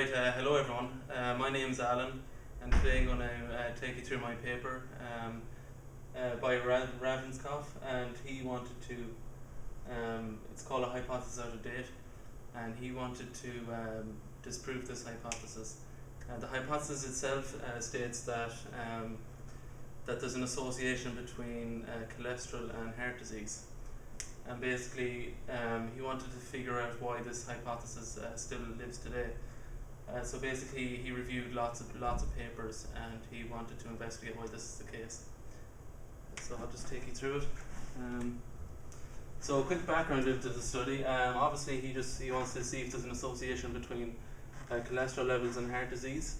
Hello everyone. My name's Alan, and today I'm going to take you through my paper by Ravenscoff, and he wanted to. It's called a hypothesis out of date, and he wanted to disprove this hypothesis. The hypothesis itself states that there's an association between cholesterol and heart disease. And basically, he wanted to figure out why this hypothesis still lives today. So basically, he reviewed lots of papers, and he wanted to investigate why this is the case. So I'll just take you through it. So a quick background into the study. Obviously, he wants to see if there's an association between cholesterol levels and heart disease.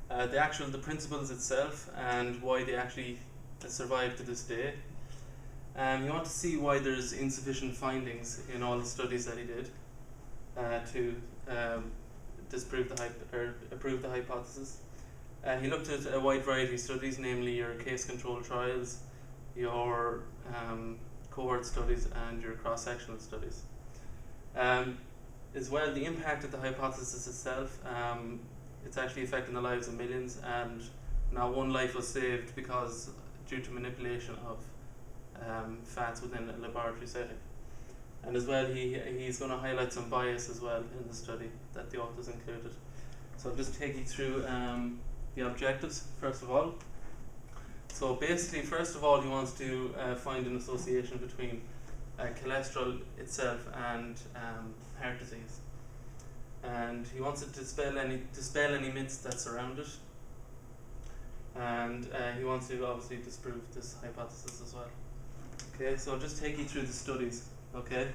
The principles itself and why they actually survive to this day. You want to see why there's insufficient findings in all the studies that he did to disprove prove the hypothesis. He looked at a wide variety of studies, namely your case-control trials, your cohort studies, and your cross-sectional studies. As well, the impact of the hypothesis itself, it's actually affecting the lives of millions, and now one life was saved due to manipulation of fats within a laboratory setting. And as well, he's going to highlight some bias as well in the study that the authors included. So I'll just take you through the objectives first of all. So basically, first of all, he wants to find an association between cholesterol itself and heart disease. And he wants to dispel any myths that surround it. And he wants to obviously disprove this hypothesis as well. Okay, so I'll just take you through the studies. Okay,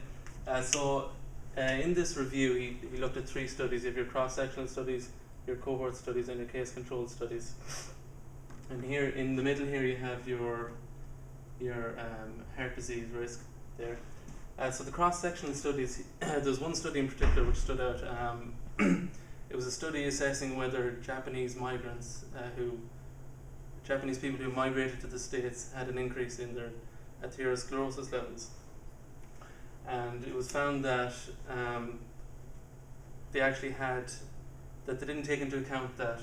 in this review, he looked at 3 studies. You have your cross-sectional studies, your cohort studies, and your case-control studies. And here in the middle here you have your heart disease risk there. So the cross-sectional studies, there's one study in particular which stood out. It was a study assessing whether Japanese people who migrated to the States had an increase in their atherosclerosis levels. And it was found that they didn't take into account that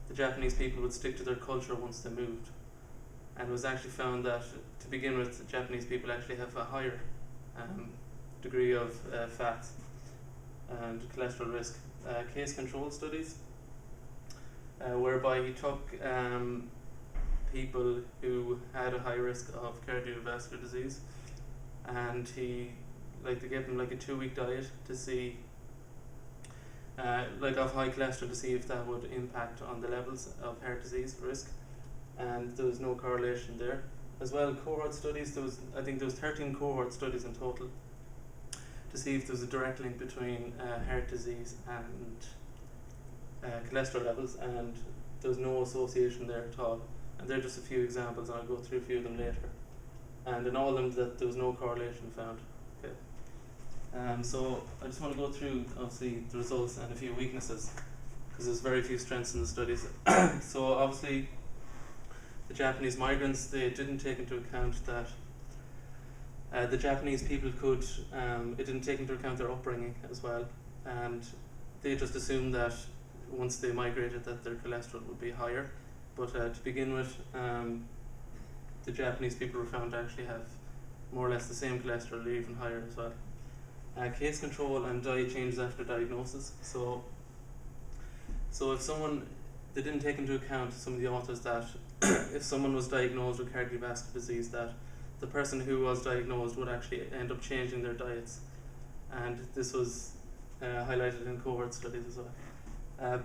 the Japanese people would stick to their culture once they moved. And it was actually found that, to begin with, the Japanese people actually have a higher degree of fat and cholesterol risk. Case control studies, whereby he took people who had a high risk of cardiovascular disease, and they gave them like a 2-week diet to see of high cholesterol, to see if that would impact on the levels of heart disease risk, and there was no correlation there. As well, cohort studies, there was 13 cohort studies in total to see if there was a direct link between heart disease and cholesterol levels, and there was no association there at all. And they're just a few examples, and I'll go through a few of them later. And in all of them, that there was no correlation found. Okay. So I just want to go through obviously the results and a few weaknesses, because there's very few strengths in the studies. So obviously, the Japanese migrants, they didn't take into account that the Japanese people it didn't take into account their upbringing as well, and they just assumed that once they migrated that their cholesterol would be higher. But to begin with, the Japanese people were found to actually have more or less the same cholesterol, or even higher as well. Case control and diet changes after diagnosis. So if they didn't take into account, some of the authors, that if someone was diagnosed with cardiovascular disease, that the person who was diagnosed would actually end up changing their diets. And this was highlighted in cohort studies as well.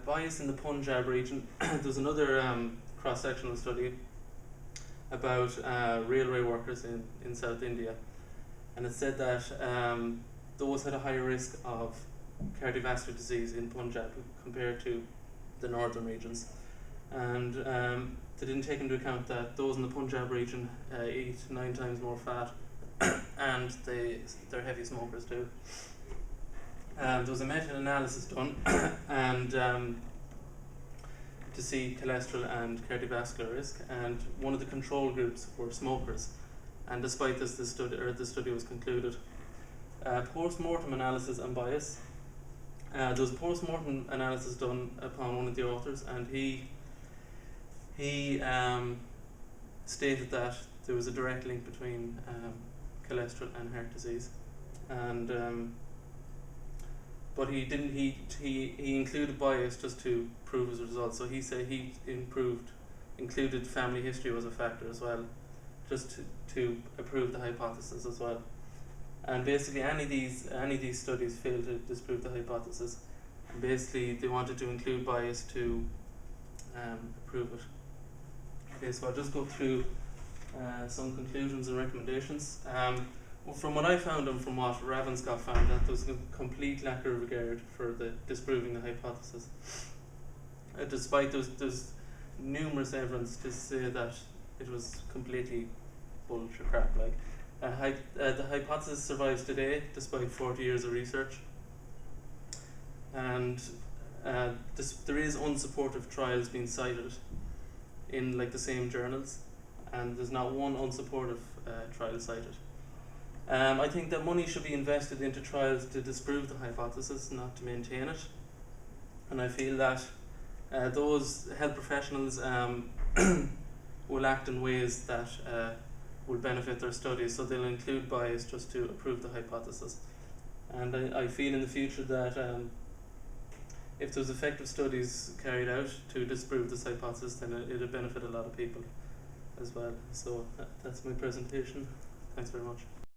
Bias in the Punjab region. There's another cross-sectional study about railway workers in South India, and it said that those had a higher risk of cardiovascular disease in Punjab compared to the northern regions, and they didn't take into account that those in the Punjab region eat 9 times more fat, and they're heavy smokers too. There was a meta-analysis done and to see cholesterol and cardiovascular risk, and one of the control groups were smokers, and despite this, the study was concluded. Post-mortem analysis and bias. There was a post-mortem analysis done upon one of the authors, and he stated that there was a direct link between cholesterol and heart disease, and but he didn't. He included bias just to prove his results. So he said he included family history was a factor as well, just to prove the hypothesis as well. And basically, any of these studies failed to disprove the hypothesis. And basically, they wanted to include bias to prove it. Okay, so I'll just go through some conclusions and recommendations. From what I found and from what Ravenscott found, that there was a complete lack of regard for the disproving the hypothesis. Despite there's numerous evidence to say that it was completely bullshit crap. Like the hypothesis survives today despite 40 years of research, and there is unsupportive trials being cited in like the same journals, and there's not one unsupportive trial cited. I think that money should be invested into trials to disprove the hypothesis, not to maintain it. And I feel that those health professionals will act in ways that will benefit their studies, so they'll include bias just to prove the hypothesis. And I feel in the future that if there's effective studies carried out to disprove this hypothesis, then it'll benefit a lot of people as well. So that's my presentation. Thanks very much.